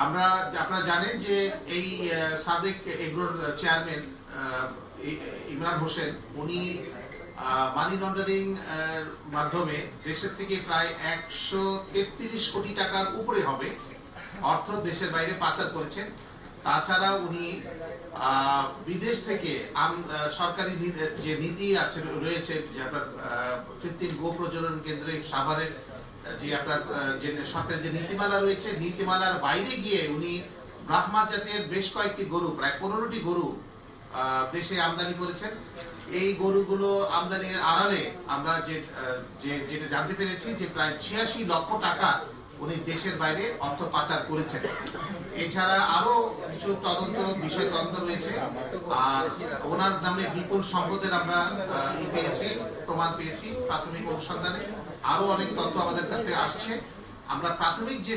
আপনারা জানেন যে এই সাদেক এগ্রোর চেয়ারম্যান ইমরান হোসেন উনি মানি লন্ডারিং মাধ্যমে দেশের থেকে প্রায় 133 কোটি টাকার উপরে হবে অর্থ দেশের বাইরে পাচার করেছেন। তাছাড়া উনি বিদেশ থেকে সরকারি যে নীতি আছে রয়েছে যে আপনার কৃত্রিম গো প্রজনন কেন্দ্রে সাভারের যে আপনার যে সরকারের যে নীতিমালা রয়েছে নীতিমালার বাইরে গিয়ে উনি ব্রাহ্মা জাতের বেশ কয়েকটি গরু প্রায় 15টি গরু দেশে আমদানি করেছেন। এই গরুগুলো আমদানির আড়ালে আমরা যেটা জানতে পেরেছি যে প্রায় 86 লক্ষ টাকা উনি দেশের বাইরে অর্থ পাচার করেছেন। এছাড়া আরো কিছু বিষয় তদন্ত রয়েছে আর ওনার নামে বিপুল সম্পদের আমরা প্রমাণ পেয়েছি প্রাথমিক অনুসন্ধানে। আরো অনেক তথ্য আমাদের কাছে আসছে। আমরা প্রাথমিক যে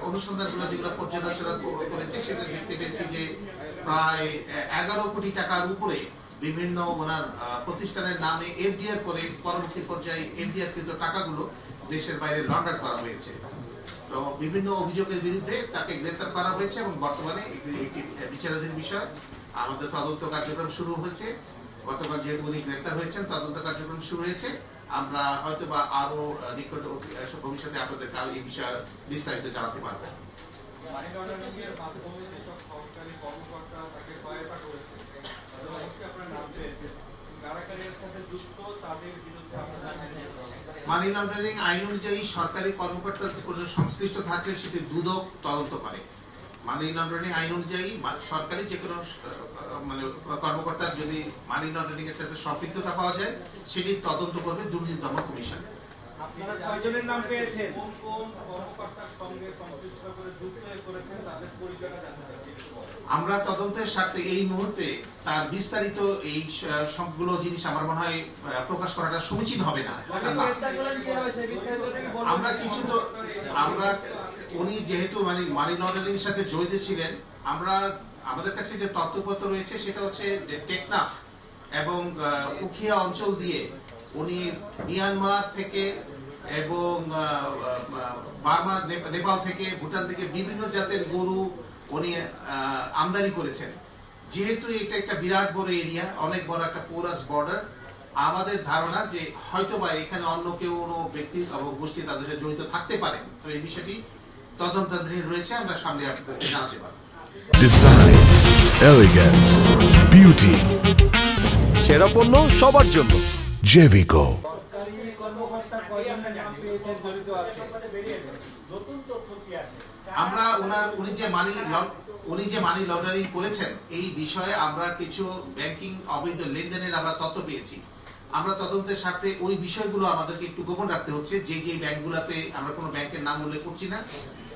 অনুসন্ধানগুলো যেগুলো পর্যালোচনা করেছি সেটা দেখতে পেয়েছি যে প্রায় 11 কোটি টাকার উপরে বিভিন্ন ওনার প্রতিষ্ঠানের নামে এফডিআর করে পরবর্তী পর্যায়ে এফডিআর কৃত টাকাগুলো দেশের বাইরে লন্ডার করা হয়েছে। তো বিভিন্ন অভিযোগের বিরুদ্ধে তাকে গ্রেফতার করা হয়েছে এবং বর্তমানে একটি বিচারাধীন বিষয়। আমাদের তদন্ত কার্যক্রম শুরু হয়েছে। গতকাল যেহেতু উনি গ্রেফতার হয়েছেন তদন্ত কার্যক্রম শুরু হয়েছে। আমরা হয়তো বা আরো নিকট ভবিষ্যতে আপনাদের এই বিষয়ে বিস্তারিত জানাতে পারবো। মানি লন্ডারিং আইন অনুযায়ী সরকারি কর্মকর্তার সংশ্লিষ্ট থাকলে সেটি দুদক তদন্ত করে। মানি লন্ডারিং আইন অনুযায়ী সরকারি যে কোনো মানে কর্মকর্তার যদি মানি লন্ডারিং এর সাথে সম্পৃক্ততা পাওয়া যায় সেটি তদন্ত করবে দুর্নীতি দমন কমিশন। আপনারা কয়জনের নাম পেয়েছেন? কোন কোন কর্মকর্তার সঙ্গে সংশ্লিষ্ট করে যুক্ত করেছেন তাদের পরিচয়টা জানতে চাচ্ছি। আমরা তদন্তের স্বার্থে এই মুহূর্তে তার বিস্তারিত এই সবগুলো জিনিস আমার মনে হয় প্রকাশ করাটা সমীচীন হবে না। আমরা কিছু তো উনি যেহেতু মানি লন্ডারিং এর সাথে জড়িত ছিলেন, আমাদের কাছে যে তথ্যপত্র রয়েছে সেটা হচ্ছে যে টেকনাফ এবং উখিয়া অঞ্চল দিয়ে উনি মিয়ানমার থেকে এবং বার্মা নেপাল থেকে ভুটান থেকে বিভিন্ন জাতের গরু উনি আমদানি করেছেন। যেহেতু এটা একটা বিরাট বড় এরিয়া, অনেক বড় একটা পোরাস বর্ডার, আমাদের ধারণা যে হয়তোবা এখানে অন্য কেউ কোনো ব্যক্তি এবং গোষ্ঠী তাদের সাথে জড়িত থাকতে পারে। তো এই বিষয়টি তদন্তাধীন রয়েছে, আমরা সামনে আপনাদেরকে জানাতে পারবো। ডিজাইন, এলিগেন্স, বিউটি, সেরা পণ্য সবার জন্য জেভিকো। আমরা উনি যে মানি লন্ডারিং করেছেন এই বিষয়ে আমরা কিছু ব্যাংকিং অবৈধ লেনদেনের আমরা তথ্য পেয়েছি। আমরা তদন্তের স্বার্থে ওই বিষয়গুলো আমাদেরকে একটু গোপন রাখতে হচ্ছে। যে ব্যাংকগুলোতে, আমরা কোনো ব্যাংকের নাম উল্লেখ করছি না,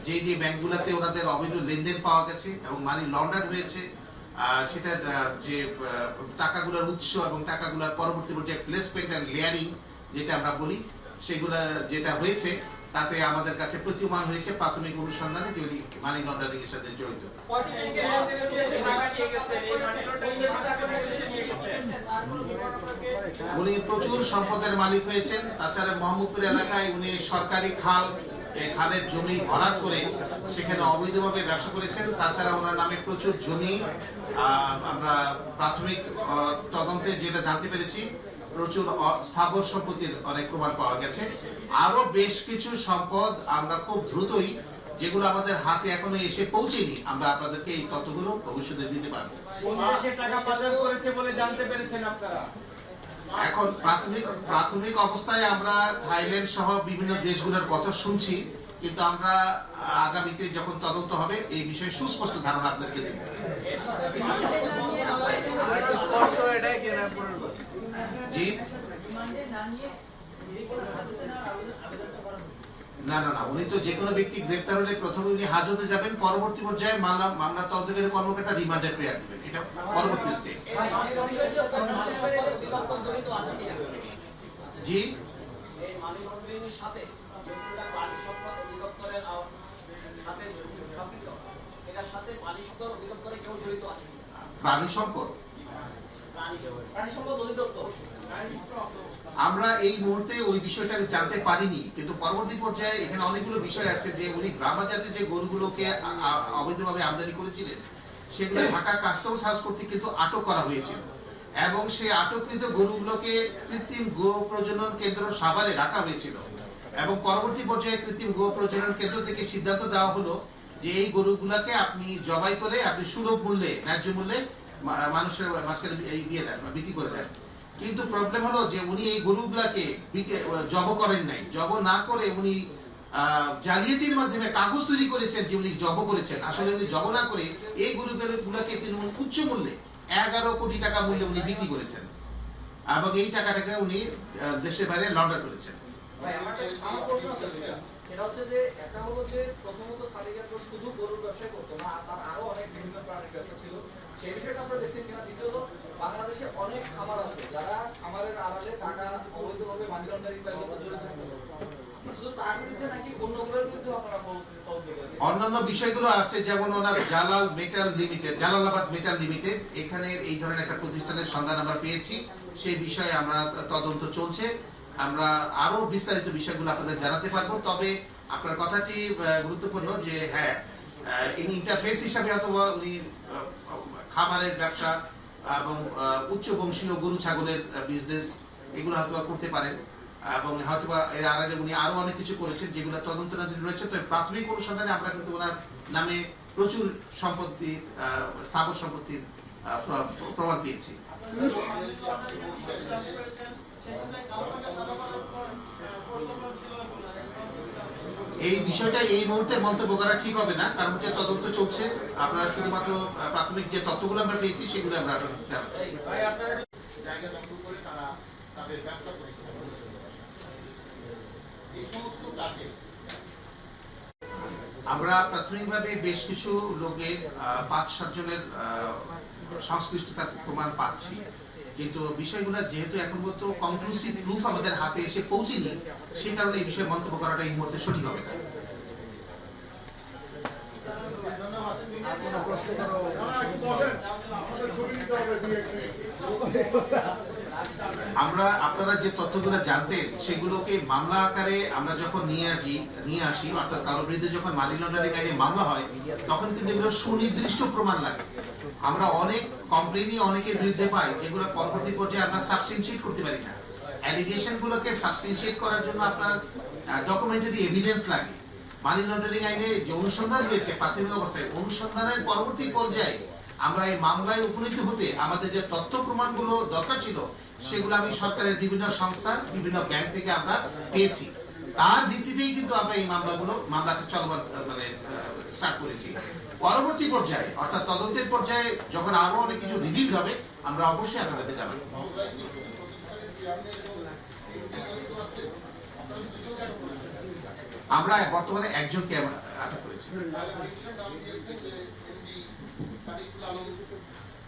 যে ব্যাংকগুলোতে ওনাদের অবৈধ লেনদেন পাওয়া গেছে এবং মানি লন্ডার হয়েছে, সেটার যে টাকাগুলোর উৎস এবং টাকাগুলোর পরবর্তী পর্যায়ে প্লেসমেন্ট এন্ড লেয়ারিং যেটা আমরা বলি, সেগুলা যেটা হয়েছে তাতে আমাদের কাছে প্রতীয়মান হয়েছে প্রাথমিক অনুসন্ধানে যে উনি মানি লন্ডারিং এর সাথে জড়িত। উনি প্রচুর সম্পদের মালিক হয়েছেন। তাছাড়া মোহাম্মদপুর এলাকায় উনি সরকারি খালের জমি ভরাট করে সেখানে অবৈধভাবে ব্যবসা করেছেন। তাছাড়া ওনার নামে প্রচুর জমি, আমরা প্রাথমিক তদন্তে যেটা জানতে পেরেছি, প্রচুর স্থাবর সম্পত্তির অনেক প্রমাণ পাওয়া গেছে। আরো বেশ কিছু সম্পদ আমরা খুব দ্রুতই, যেগুলো আমাদের হাতে এখনো এসে পৌঁছেনি, আমরা আপনাদেরকে এই তথ্যগুলো ভবিষ্যতে দিতে পারবো। টাকা পাচার করেছে বলে জানতে পেরেছেন আপনারা? এখন প্রাথমিক অবস্থায় আমরা থাইল্যান্ড সহ বিভিন্ন দেশগুলোর কথা শুনছি, কিন্তু আমরা আগামীতে যখন তদন্ত হবে এই বিষয়ে সুস্পষ্ট ধারণা আপনাদেরকে দেব। জি না, উনি তো যে কোনো ব্যক্তি গ্রেপ্তার হলে প্রথমে উনি হাজতে যাবেন, পরবর্তী পর্যায়ে মামলা তদন্তকারী কর্মকর্তা রিমান্ডের প্রেয়ার দিবেন। এটা পরবর্তী স্টেপ। জি প্রাণী সম্পদ আমরা এই মুহূর্তে ওই বিষয়টা জানতে পারিনি, কিন্তু পরবর্তী পর্যায়ে এখানে অনেকগুলো বিষয় আছে যে উনি ব্রাহ্মা জাতের যে গরুগুলোকে অবৈধভাবে আমদানি করেছিলেন সেগুলো ঢাকা কাস্টমস হাউস কর্তৃক কিন্তু আটক করা হয়েছিল এবং সেই আটককৃত গরুগুলোকে কৃত্রিম গো প্রজনন কেন্দ্র সাভারে রাখা হয়েছিল এবং পরবর্তী পর্যায়ে কৃত্রিম গো প্রজনন কেন্দ্র থেকে সিদ্ধান্ত দেওয়া হলো যে এই গরুগুলাকে আপনি জবাই করে আপনি সুলভ মূল্যে ন্যায্য মূল্যে মানুষের মাঝখানে দিয়ে দেন বা বিক্রি করে দেন। কিন্তু প্রবলেম হলো যে উনি এই গরুগুলাকে জব করেন নাই, জব না করে উনি জালিয়াতির মাধ্যমে কাগজ তৈরি করেছেন যে উনি জব করেছেন। আসলে উনি জব না করে এই গরুগুলাকে তিনি উচ্চ মূল্যে 11 কোটি টাকা মূল্যে উনি বিক্রি করেছেন এবং এই টাকাটাকে উনি দেশের বাইরে লন্ডার করেছেন। আমার প্রশ্ন আছে এটা হচ্ছে যে একটা হলো যে প্রথমত সাদিক আকবর শুধু গরুর ব্যবসা করতো না, তার আরো অনেক বিভিন্ন প্রাণীর ব্যবসা ছিল, সেই বিষয়টা আপনারা দেখছেন কিনা। দ্বিতীয়ত বাংলাদেশে অনেক খামার আছে যারা খামারের আড়ালে টাকা অবৈধভাবে মানি লন্ডারিং জড়িত, শুধু তার বিরুদ্ধে নাকি অন্যগুলোর বিরুদ্ধে আপনারা অন্যান্য বিষয়গুলো আছে, যেমন ওনার Jalal metal limited, Jalalabad metal limited, এখানে এই ধরনের একটা প্রতিষ্ঠানের সন্ধান আমরা পেয়েছি, সেই বিষয়ে আমরা তদন্ত চলছে। আমরা আরো বিস্তারিত বিষয়গুলো আপনাদের জানাতে পারবো। তবে আপনার কথাটি গুরুত্বপূর্ণ যে হ্যাঁ, ইনি ইন্টারফেস হিসাবে অথবা উনি খামারের ব্যবসা এবং উচ্চ বংশীয় গরু ছাগলের বিজনেস এগুলো হয়তো করতে পারেন এবং হয়তো এর আগে উনি আরো অনেক কিছু করেছেন যেগুলো তদন্তাধীন রয়েছে। তো প্রাথমিক অনুসন্ধানে আমরা কিন্তু ওনার নামে প্রচুর সম্পত্তি, স্থাবর সম্পত্তির প্রমাণ পেয়েছি। এই বিষয়টা এই মুহূর্তে মন্তব্য করা ঠিক হবে না, কারণ হচ্ছে তদন্ত চলছে। আপনারা শুধুমাত্র প্রাথমিক যে তথ্যগুলো আমরা পেয়েছি সেগুলো আমরা জানাচ্ছি। জায়গা দখল করে তারা তাদের ব্যবসা করেছে। এই সমস্ত কাজে আমরা প্রাথমিকভাবে বেশ কিছু লোকের 5-7 জনের সংশ্লিষ্টতার প্রমাণ পাচ্ছি, কিন্তু বিষয়গুলো যেহেতু এখন পর্যন্ত কনক্লুসিভ প্রুফ আমাদের হাতে এসে পৌঁছেনি, সেই কারণে এই বিষয়ে মন্তব্য করাটা এই মুহূর্তে সঠিক হবে না। আমরা আপনারা যে তথ্যগুলো জানতেন সেগুলোকে মামলা আকারে আমরা যখন নিয়ে আসি অর্থাৎ কারোর বিরুদ্ধে যখন মানি লন্ডারিং আইনে মামলা হয় তখন কিন্তু এগুলো সুনির্দিষ্ট প্রমাণ লাগে। আমরা অনেক কমপ্লেনই অনেকের বিরুদ্ধে পাই যেগুলো পরবর্তী পর্যায়ে আমরা সাবস্টেনশিয়েট করতে পারি না। অ্যালিগেশন গুলোকে সাবস্টেনশিয়েট করার জন্য আপনার ডকুমেন্টারি এভিডেন্স লাগে। মানি লন্ডারিং আইনে যে অনুসন্ধান হয়েছে প্রাথমিক অবস্থায়, অনুসন্ধানের পরবর্তী পর্যায়ে আমরা এই মামলায় উপনীত হতে আমাদের যে তথ্য প্রমাণগুলো দরকার ছিল সেগুলো আমি সরকারের বিভিন্ন সংস্থা, বিভিন্ন ব্যাংক থেকে আমরা পেয়েছি। তার ভিত্তিতেই কিন্তু আমরা এই মামলাকে চলমান স্টার্ট করেছি। পরবর্তী পর্যায়ে অর্থাৎ তদন্তের পর্যায়ে যখন আরো অনেক কিছু রিভিল হবে আমরা অবশ্যই আপনাদের জানাবো। আমরা বর্তমানে একজনকে আটক করেছি,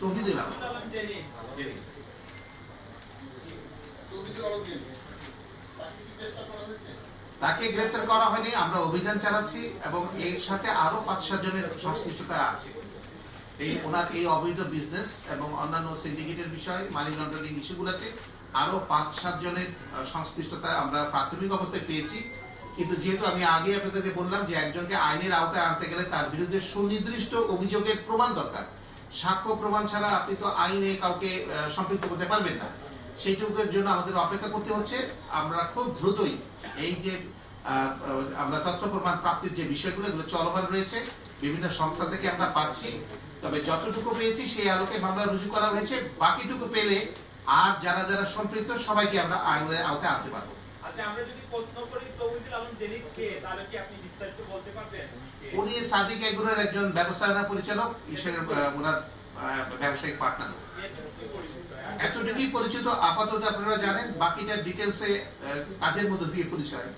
তৌহিদুল আলম। তাকে গ্রেফতার করা হয়নি, আমরা অভিযান চালাচ্ছি এবং এর সাথে আরো 5-7 জনের সংশ্লিষ্টতা আছে। ওনার এই অবৈধ বিজনেস এবং অন্যান্য সিন্ডিকেটের বিষয়, মানি লন্ডারিং ইস্যুগুলোতে আরো 5-7 জনের সংশ্লিষ্টতা আমরা প্রাথমিক অবস্থায় পেয়েছি। কিন্তু যেহেতু আমি আগে আপনাদেরকে বললাম যে একজনকে আইনের আওতায় আনতে গেলে তার বিরুদ্ধে সুনির্দিষ্ট অভিযোগের প্রমাণ দরকার। সাক্ষ্য প্রমাণ ছাড়া আপনি তো আইনে কাউকে সম্পৃক্ত করতে পারবেন না, সেইটুকুর জন্য আমাদের অপেক্ষা করতে হচ্ছে। আমরা খুব দ্রুতই এই যে আমরা তথ্য প্রমাণ প্রাপ্তির যে বিষয়গুলো এগুলো চলমান রয়েছে, বিভিন্ন সংস্থা থেকে আমরা পাচ্ছি। তবে যতটুকু পেয়েছি সেই আলোকে মামলা রুজু করা হয়েছে। বাকিটুকু পেলে আর যারা যারা সম্পৃক্ত সবাইকে আমরা আইনের আওতায় আনতে পারবো। আচ্ছা, আমরা যদি প্রশ্ন করি তৌহিদুল আলম জেনিক কে, তাহলে কি আপনি বিস্তারিত বলতে পারবেন? উনি সাদিক এগ্রোর একজন ব্যবস্থাপনা পরিচালক, ওনার ব্যবসায়িক পার্টনার। এতটুকুই পরিচিত আপাতত, আপনারা জানেন। বাকিটা ডিটেলসে কাজের মধ্যে দিয়ে পরিচয়।